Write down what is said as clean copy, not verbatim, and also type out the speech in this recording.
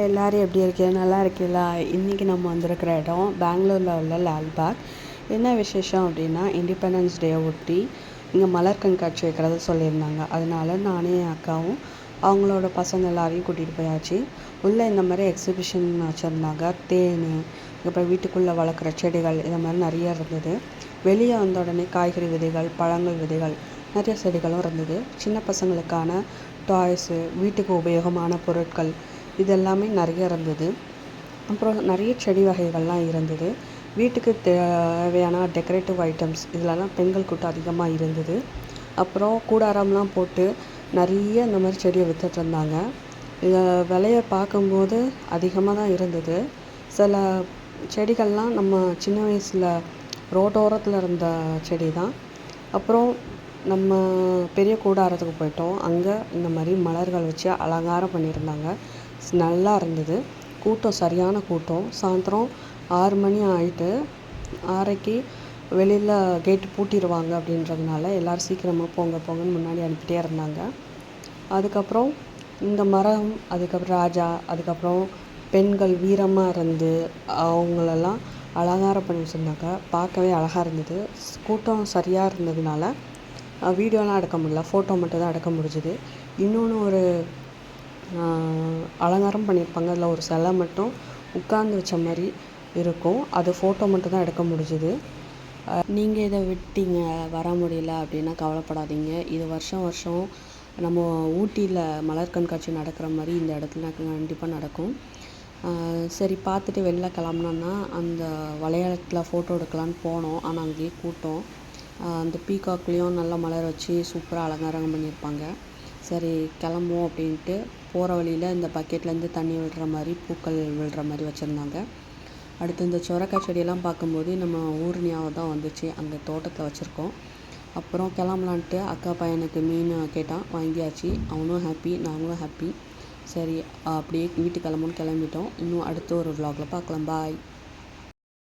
எல்லோரும் எப்படி இருக்கீங்க? நல்லா இருக்கீங்களா? இன்றைக்கி நம்ம வந்திருக்கிற இடம் பெங்களூரில் உள்ள லால்பாக். என்ன விசேஷம் அப்படின்னா, இண்டிபெண்டன்ஸ் டே ஒட்டி இங்கே மலர் கண்காட்சி வைக்கிறத சொல்லியிருந்தாங்க. அதனால நானும் என் அக்காவும் அவங்களோட பசங்க எல்லாரையும் கூட்டிகிட்டு போயாச்சு. உள்ளே இந்த மாதிரி எக்ஸிபிஷன் வச்சுருந்தாங்க. தேன், அப்புறம் வீட்டுக்குள்ளே வளர்க்குற செடிகள், இந்த மாதிரி நிறைய இருந்தது. வெளியே வந்த உடனே காய்கறி விதைகள், பழங்கள் விதைகள், நிறைய செடிகளும் இருந்தது. சின்ன பசங்களுக்கான டாய்ஸு, வீட்டுக்கு உபயோகமான பொருட்கள் இதெல்லாமே நிறைய இருந்தது. அப்புறம் நிறைய செடி வகைகள்லாம் இருந்தது. வீட்டுக்கு தேவையான டெக்கரேட்டிவ் ஐட்டம்ஸ் இதிலலாம் பெண்கள் கூட்டம் அதிகமாக இருந்தது. அப்புறம் கூடாரம்லாம் போட்டு நிறைய இந்த மாதிரி செடியை விற்றுட்ருந்தாங்க. இதை விலையை பார்க்கும்போது அதிகமாக தான் இருந்தது. சில செடிகள்லாம் நம்ம சின்ன வயசில் ரோட்டோரத்தில் இருந்த செடி தான். அப்புறம் நம்ம பெரிய கூடாரத்துக்கு போயிட்டோம். அங்கே இந்த மாதிரி மலர்கள் வச்சு அலங்காரம் பண்ணியிருந்தாங்க. நல்லா இருந்தது. கூட்டம் சரியான கூட்டம். சாயந்தரம் 6 மணி ஆகிட்டு 6:30க்கு வெளியில் கேட்டு பூட்டிடுவாங்க அப்படின்றதுனால எல்லோரும் சீக்கிரமாக போங்க போங்கன்னு முன்னாடி அனுப்பிட்டே இருந்தாங்க. அதுக்கப்புறம் இந்த மரம், அதுக்கப்புறம் ராஜா, அதுக்கப்புறம் பெண்கள் வீரமாக இருந்து அவங்களெல்லாம் அலங்காரம் பண்ணி வச்சுருந்தாங்க. பார்க்கவே அழகாக இருந்தது. கூட்டம் சரியாக இருந்ததுனால வீடியோலாம் எடுக்க முடியல, ஃபோட்டோ மட்டும் தான் எடுக்க முடிஞ்சுது. இன்னொன்று ஒரு அலங்காரம் பண்ணியிருப்பாங்க. அதில் ஒரு சிலை மட்டும் உட்கார்ந்து வச்ச மாதிரி இருக்கும். அது ஃபோட்டோ மட்டும் தான் எடுக்க முடிஞ்சுது. நீங்கள் இதை விட்டீங்க, வர முடியல அப்படின்னா கவலைப்படாதீங்க. இது வருஷம் வருஷம் நம்ம ஊட்டியில் மலர் கண்காட்சி நடக்கிற மாதிரி இந்த இடத்துல கண்டிப்பாக நடக்கும். சரி, பார்த்துட்டு வெளில கிளம்புனோன்னா அந்த வளையத்தில் ஃபோட்டோ எடுக்கலான்னு போனோம். ஆனால் அங்கேயே கூட்டம். அந்த பீகாக்லேயும் நல்லா மலர் வச்சு சூப்பராக அலங்காரம் பண்ணியிருப்பாங்க. சரி கிளம்புவோம் அப்படின்ட்டு போகிற வழியில் இந்த பக்கெட்லேருந்து தண்ணி விடுற மாதிரி, பூக்கள் விழுற மாதிரி வச்சுருந்தாங்க. அடுத்து இந்த சுரக்காய் செடியெல்லாம் பார்க்கும்போது நம்ம ஊர் ஞாபகம் தான் வந்துச்சு. அங்கே தோட்டத்தில் வச்சுருக்கோம். அப்புறம் கிளம்பலான்ட்டு அக்கா பையனுக்கு மீன் கேட்டான், வாங்கியாச்சு. அவனும் ஹாப்பி, நாங்களும் ஹாப்பி. சரி அப்படியே வீட்டுக்கு கிளம்புன்னு கிளம்பிட்டோம். இன்னும் அடுத்த ஒரு vlogல பார்க்கலாம். பாய்.